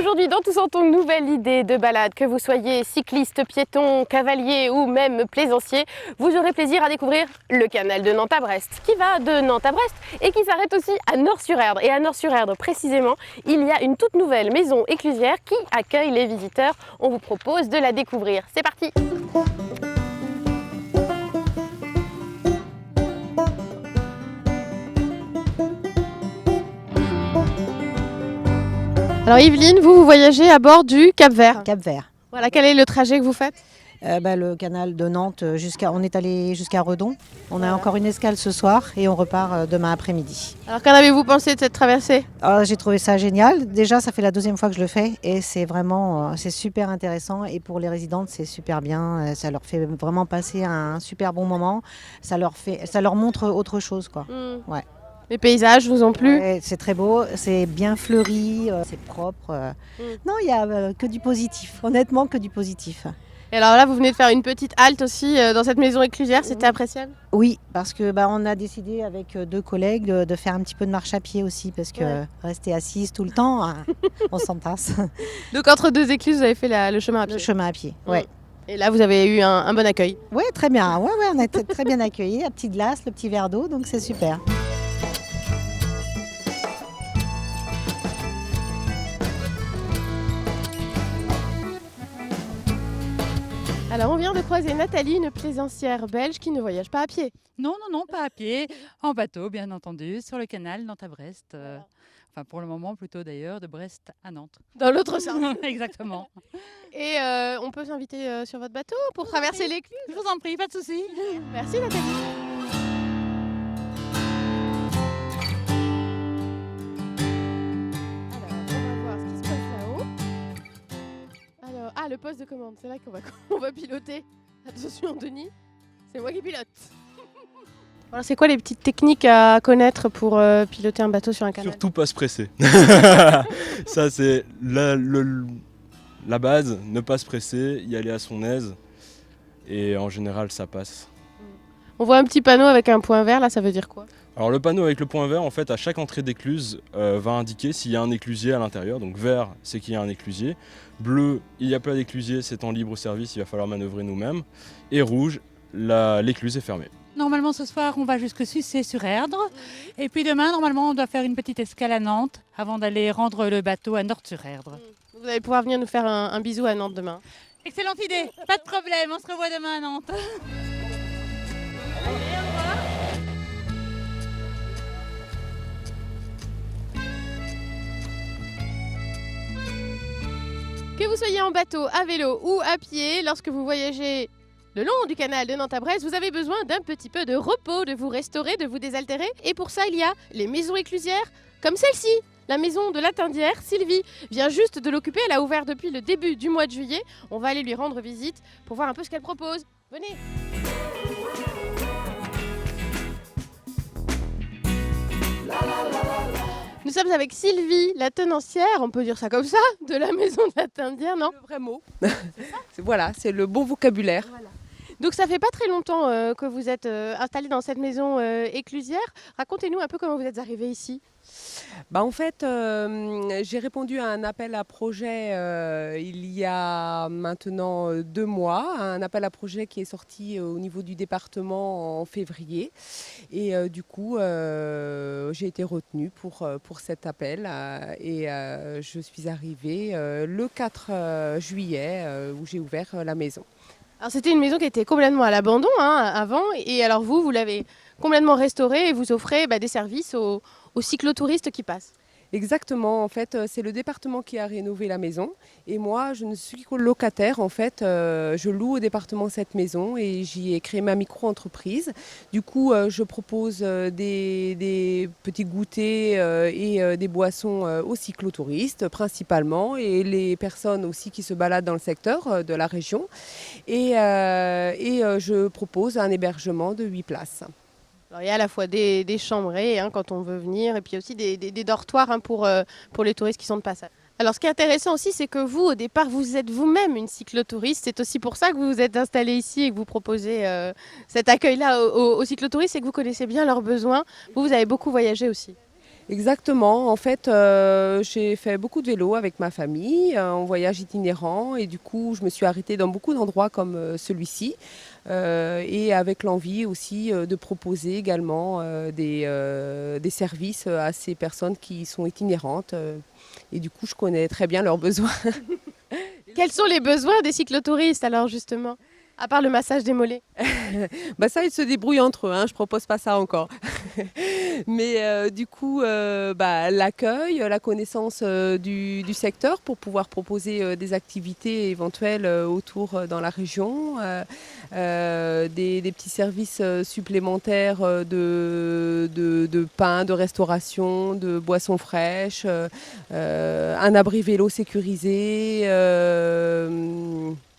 Aujourd'hui, dans Tous en Ton, nouvelle idée de balade. Que vous soyez cycliste, piéton, cavalier ou même plaisancier, vous aurez plaisir à découvrir le canal de Nantes à Brest, qui va de Nantes à Brest et qui s'arrête aussi à Nort-sur-Erdre. Et à Nort-sur-Erdre, précisément, il y a une toute nouvelle maison éclusière qui accueille les visiteurs. On vous propose de la découvrir. C'est parti! Alors Yveline, vous voyagez à bord du Cap-Vert. Cap-Vert. Voilà, quel est le trajet que vous faites? Le canal de Nantes, on est allé jusqu'à Redon. On a encore une escale ce soir et on repart demain après-midi. Alors qu'en avez-vous pensé de cette traversée? J'ai trouvé ça génial. Déjà, ça fait la deuxième fois que je le fais et c'est vraiment c'est super intéressant. Et pour les résidentes, c'est super bien. Ça leur fait vraiment passer un super bon moment. Ça leur montre autre chose, quoi. Ouais. Les paysages vous ont plu? Ouais, c'est très beau, c'est bien fleuri, c'est propre. Non, il n'y a que du positif. Honnêtement, que du positif. Et alors là, vous venez de faire une petite halte aussi dans cette maison éclusière, c'était appréciable? Oui, parce que on a décidé avec deux collègues de faire un petit peu de marche à pied aussi, parce que rester assise tout le temps, on s'entasse. Donc entre deux écluses, vous avez fait le chemin à pied? Le chemin à pied, ouais. Et là, vous avez eu un bon accueil? Oui, très bien. Ouais, on a été très bien accueillis. La petite glace, le petit verre d'eau, donc c'est super. Alors on vient de croiser Nathalie, une plaisancière belge qui ne voyage pas à pied. Non, pas à pied, en bateau bien entendu, sur le canal Nantes à Brest. Enfin pour le moment plutôt d'ailleurs, de Brest à Nantes. Dans l'autre sens. Exactement. Et on peut s'inviter sur votre bateau pour traverser l'écluse? Je vous en prie, pas de souci. Merci Nathalie. Le poste de commande, c'est là qu'on va piloter. Attention Denis, c'est moi qui pilote. Alors c'est quoi les petites techniques à connaître pour piloter un bateau sur un canal? Surtout pas se presser. Ça c'est la base, ne pas se presser, y aller à son aise et en général ça passe. On voit un petit panneau avec un point vert, là ça veut dire quoi? Alors le panneau avec le point vert, en fait à chaque entrée d'écluse va indiquer s'il y a un éclusier à l'intérieur. Donc vert c'est qu'il y a un éclusier, bleu il n'y a pas d'éclusier, c'est en libre service, il va falloir manœuvrer nous-mêmes, et rouge l'écluse est fermée. Normalement ce soir on va jusque Sucé-sur-Erdre et puis demain normalement on doit faire une petite escale à Nantes avant d'aller rendre le bateau à Nort-sur-Erdre. Vous allez pouvoir venir nous faire un bisou à Nantes demain. Excellente idée, pas de problème, on se revoit demain à Nantes. Que vous soyez en bateau, à vélo ou à pied, lorsque vous voyagez le long du canal de Nantes à Brest, vous avez besoin d'un petit peu de repos, de vous restaurer, de vous désaltérer. Et pour ça, il y a les maisons éclusières comme celle-ci. La maison de la Tindière, Sylvie vient juste de l'occuper, elle a ouvert depuis le début du mois de juillet. On va aller lui rendre visite pour voir un peu ce qu'elle propose. Venez! Nous sommes avec Sylvie, la tenancière, on peut dire ça comme ça, de la maison de la Tindière, non? Le vrai mot. Voilà, c'est le bon vocabulaire. Voilà. Donc ça fait pas très longtemps que vous êtes installée dans cette maison éclusière. Racontez-nous un peu comment vous êtes arrivée ici. En fait, j'ai répondu à un appel à projet il y a maintenant 2 mois, un appel à projet qui est sorti au niveau du département en février. Et du coup, j'ai été retenue pour cet appel et je suis arrivée le 4 juillet où j'ai ouvert la maison. Alors c'était une maison qui était complètement à l'abandon avant, et alors vous l'avez complètement restaurée et vous offrez des services aux cyclotouristes qui passent. Exactement, en fait, c'est le département qui a rénové la maison et moi, je ne suis que locataire. En fait, je loue au département cette maison et j'y ai créé ma micro-entreprise. Du coup, je propose des petits goûters et des boissons aux cyclotouristes principalement et les personnes aussi qui se baladent dans le secteur de la région. Et je propose un hébergement de 8 places. Alors, il y a à la fois des chambrées quand on veut venir et puis aussi des dortoirs pour les touristes qui sont de passage. Alors ce qui est intéressant aussi, c'est que vous, au départ, vous êtes vous-même une cyclotouriste. C'est aussi pour ça que vous vous êtes installée ici et que vous proposez cet accueil-là aux cyclotouristes et que vous connaissez bien leurs besoins. Vous avez beaucoup voyagé aussi. Exactement. En fait, j'ai fait beaucoup de vélo avec ma famille en voyage itinérant et du coup, je me suis arrêtée dans beaucoup d'endroits comme celui-ci et avec l'envie aussi de proposer également des services à ces personnes qui sont itinérantes. Et du coup, je connais très bien leurs besoins. Quels sont les besoins des cyclotouristes alors justement? À part le massage des mollets. Bah ça, ils se débrouillent entre eux, hein, je propose pas ça encore. Mais du coup, bah, l'accueil, la connaissance du secteur pour pouvoir proposer des activités éventuelles autour dans la région, des petits services supplémentaires de pain, de restauration, de boissons fraîches, un abri vélo sécurisé.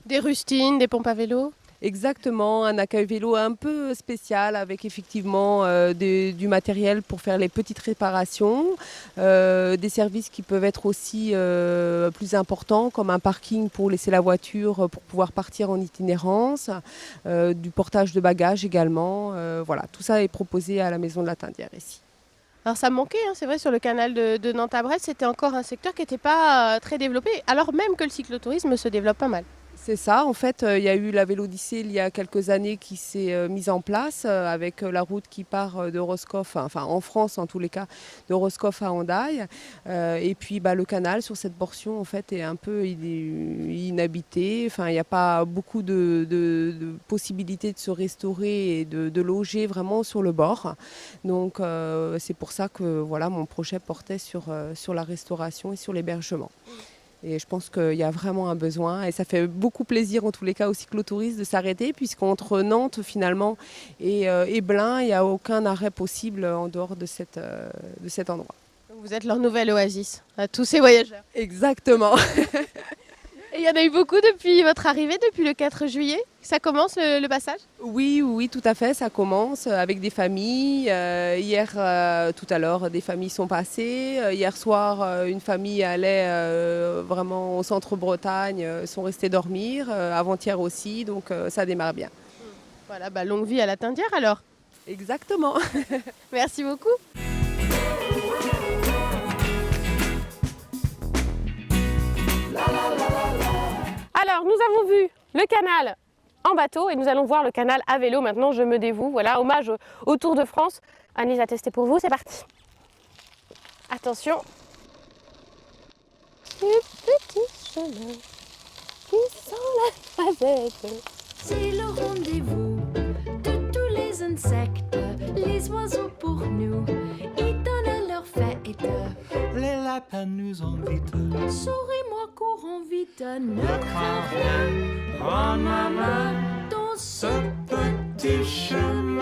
Des rustines, des pompes à vélo. Exactement, un accueil vélo un peu spécial avec effectivement du matériel pour faire les petites réparations, des services qui peuvent être aussi plus importants comme un parking pour laisser la voiture pour pouvoir partir en itinérance, du portage de bagages également. Voilà, tout ça est proposé à la Maison de la Tindière ici. Alors ça manquait, hein, c'est vrai, sur le canal de Nantes à Brest, c'était encore un secteur qui n'était pas très développé, alors même que le cyclotourisme se développe pas mal. C'est ça, en fait, il y a eu la Vélodyssée il y a quelques années qui s'est mise en place avec la route qui part de Roscoff, enfin en France en tous les cas, de Roscoff à Hendaye. Et puis bah, le canal sur cette portion en fait est un peu inhabité. Enfin, il n'y a pas beaucoup de possibilités de se restaurer et de loger vraiment sur le bord. Donc c'est pour ça que voilà, mon projet portait sur la restauration et sur l'hébergement. Et je pense qu'il y a vraiment un besoin et ça fait beaucoup plaisir en tous les cas aux cyclotouristes de s'arrêter puisqu'entre Nantes finalement et Blain, il n'y a aucun arrêt possible en dehors de cet endroit. Donc vous êtes leur nouvelle oasis à tous ces voyageurs. Exactement. Et il y en a eu beaucoup depuis votre arrivée, depuis le 4 juillet. Ça commence le passage? Oui, tout à fait, ça commence avec des familles. Hier, tout à l'heure, des familles sont passées. Hier soir, une famille allait vraiment au centre Bretagne, sont restés dormir. Avant-hier aussi, donc ça démarre bien. Voilà, bah, longue vie à la Tindière alors. Exactement. Merci beaucoup. Alors, nous avons vu le canal en bateau et nous allons voir le canal à vélo. Maintenant, je me dévoue. Voilà, hommage au Tour de France. Annelise a testé pour vous, c'est parti. Attention. Les petits chemins qui sont la noisette. C'est le rendez-vous de tous les insectes, les oiseaux pour nous, ils donnent leur fête. Les lapins nous invitent. Souris-moi, courons vite, ne crains rien, Prends ma main, dans ce petit chemin.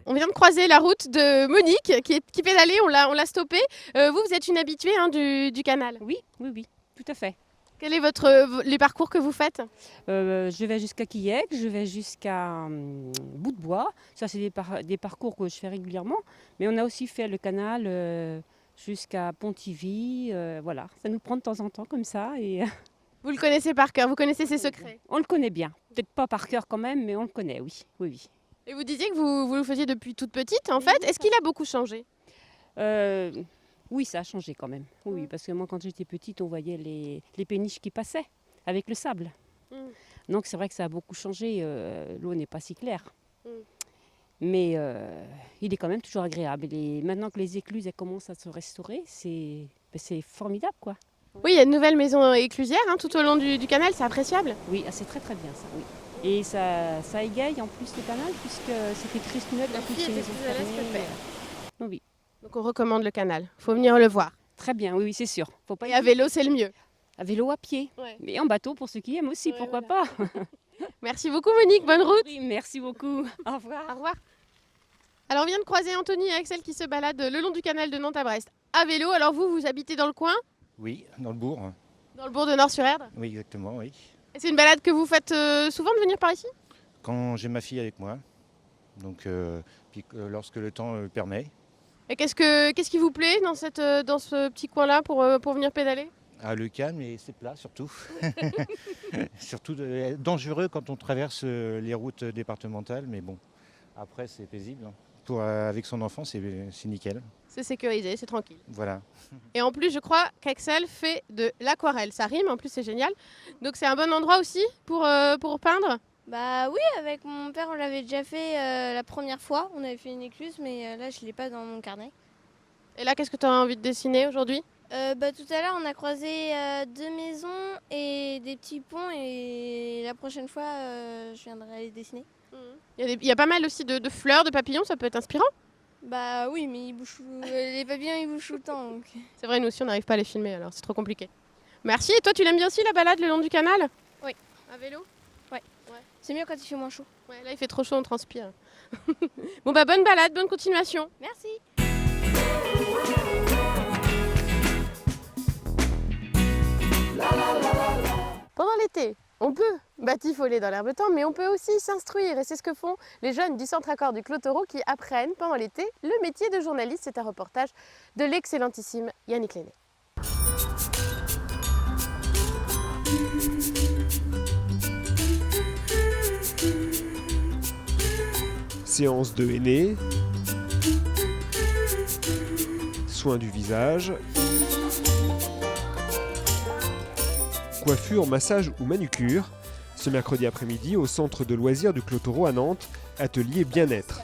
On vient de croiser la route de Monique qui pédalait, on l'a stoppée. Vous êtes une habituée hein, du canal. Oui, tout à fait. Quel est les parcours que vous faites? Je vais jusqu'à Quillec, je vais jusqu'à Bout de Bois. Ça, c'est des parcours que je fais régulièrement. Mais on a aussi fait le canal jusqu'à Pontivy. Voilà, ça nous prend de temps en temps comme ça. Et Vous le connaissez par cœur, vous connaissez ses secrets. on le connaît bien. Peut-être pas par cœur quand même, mais on le connaît, oui. Et vous disiez que vous le faisiez depuis toute petite, en fait. Est-ce qu'il a beaucoup changé? Oui, ça a changé quand même. Oui, parce que moi, quand j'étais petite, on voyait les péniches qui passaient avec le sable. Donc c'est vrai que ça a beaucoup changé. L'eau n'est pas si claire. Mais il est quand même toujours agréable. Et maintenant que les écluses elles commencent à se restaurer, c'est formidable, quoi. Oui, il y a une nouvelle maison éclusière hein, tout au long du canal, c'est appréciable. Oui, c'est très très bien ça. Oui. Et ça égaye en plus le canal, puisque c'était triste net La toutes fille ces était maisons plus à l'aise que fermées. le Oui, Donc on recommande le canal, faut venir le voir. très bien, oui, c'est sûr. Faut pas Et à vélo, c'est le mieux. à vélo, à pied. Ouais. Mais en bateau pour ceux qui aiment aussi, Ouais, pourquoi voilà. pas. Merci beaucoup Monique, bonne route. Oui, merci beaucoup. Au revoir. Au revoir. Alors on vient de croiser Anthony et Axel qui se baladent le long du canal de Nantes à Brest à vélo. Alors vous habitez dans le coin, Oui, dans le bourg. dans le bourg de Nord-sur-Erdre. Oui, exactement, oui. Et c'est une balade que vous faites souvent de venir par ici? Quand j'ai ma fille avec moi, donc puis, lorsque le temps le permet. Et qu'est-ce qui vous plaît dans ce petit coin-là pour venir pédaler? Ah, le calme et c'est plat surtout. Surtout dangereux quand on traverse les routes départementales, mais bon, après c'est paisible. avec son enfant, c'est nickel. C'est sécurisé, c'est tranquille. Voilà. Et en plus, je crois qu'Axel fait de l'aquarelle. Ça rime, en plus, c'est génial. Donc, c'est un bon endroit aussi pour peindre. Bah oui, avec mon père, on l'avait déjà fait la première fois. On avait fait une écluse, mais là, je ne l'ai pas dans mon carnet. Et là, qu'est-ce que tu as envie de dessiner aujourd'hui ? Tout à l'heure, on a croisé 2 maisons et des petits ponts. Et la prochaine fois, je viendrai les dessiner. Il y a pas mal aussi de fleurs, de papillons, ça peut être inspirant. Bah oui, mais ils bougent, les papillons, ils bougent tout le temps. Donc. C'est vrai, nous aussi, on n'arrive pas à les filmer, alors c'est trop compliqué. Merci. Et toi, tu l'aimes bien aussi, la balade le long du canal ? Oui. À vélo ? Ouais. C'est mieux quand il fait moins chaud. Ouais, là, il fait trop chaud, on transpire. Bon, bah, bonne balade, bonne continuation. Merci. Pendant l'été, on peut batifoler dans l'herbe tendre, mais on peut aussi s'instruire. Et c'est ce que font les jeunes du Centre Accord du Clotoro qui apprennent pendant l'été le métier de journaliste. C'est un reportage de l'excellentissime Yannick Lenné. Séance de henné, soins du visage, coiffure, massage ou manucure. Ce mercredi après-midi, au centre de loisirs du Clotoro à Nantes, atelier bien-être.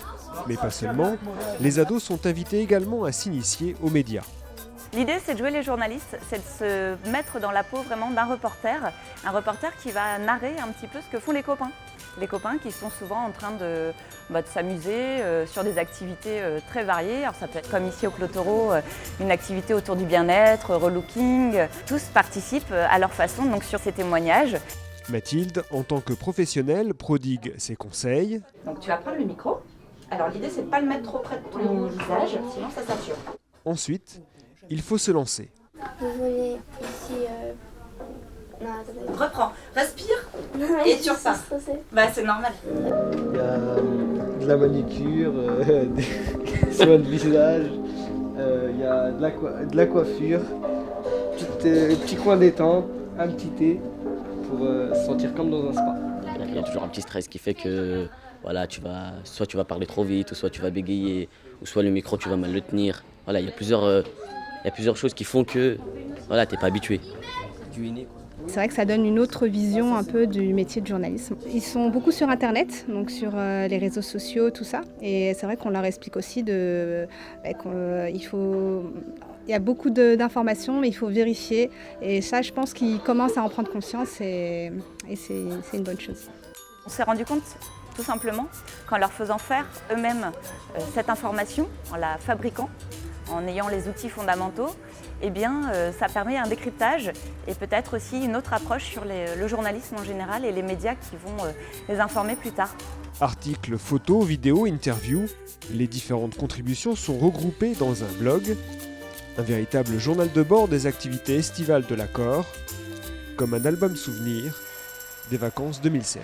Mais pas seulement, les ados sont invités également à s'initier aux médias. L'idée, c'est de jouer les journalistes, c'est de se mettre dans la peau vraiment d'un reporter, un reporter qui va narrer un petit peu ce que font les copains. Les copains qui sont souvent en train de s'amuser sur des activités très variées. Alors ça peut être comme ici au Clotoro, une activité autour du bien-être, relooking. Tous participent à leur façon donc sur ces témoignages. Mathilde, en tant que professionnelle, prodigue ses conseils. Donc tu vas prendre le micro. Alors l'idée, c'est de ne pas le mettre trop près de ton visage, sinon ça sature. Ensuite, il faut se lancer. Vous voyez ici... Non, reprends, respire et tu repars. Bah, c'est normal. Il y a de la manicure, des soins de visage, il y a de la coiffure, petit coin détente, un petit thé pour se sentir comme dans un spa. Il y a toujours un petit stress qui fait que voilà, soit tu vas parler trop vite, ou soit tu vas bégayer, ou soit le micro tu vas mal le tenir. Voilà, il y a plusieurs choses qui font que voilà, t'es pas habitué. Du henné, quoi. C'est vrai que ça donne une autre vision un peu du métier de journalisme. Ils sont beaucoup sur Internet, donc sur les réseaux sociaux, tout ça. Et c'est vrai qu'on leur explique aussi qu'il y a beaucoup d'informations, mais il faut vérifier. Et ça, je pense qu'ils commencent à en prendre conscience et c'est une bonne chose. On s'est rendu compte, tout simplement, qu'en leur faisant faire eux-mêmes cette information, en la fabriquant, en ayant les outils fondamentaux, eh bien, ça permet un décryptage et peut-être aussi une autre approche sur le journalisme en général et les médias qui vont les informer plus tard. Articles, photos, vidéos, interviews, les différentes contributions sont regroupées dans un blog, un véritable journal de bord des activités estivales de l'Accord, comme un album souvenir des vacances 2016.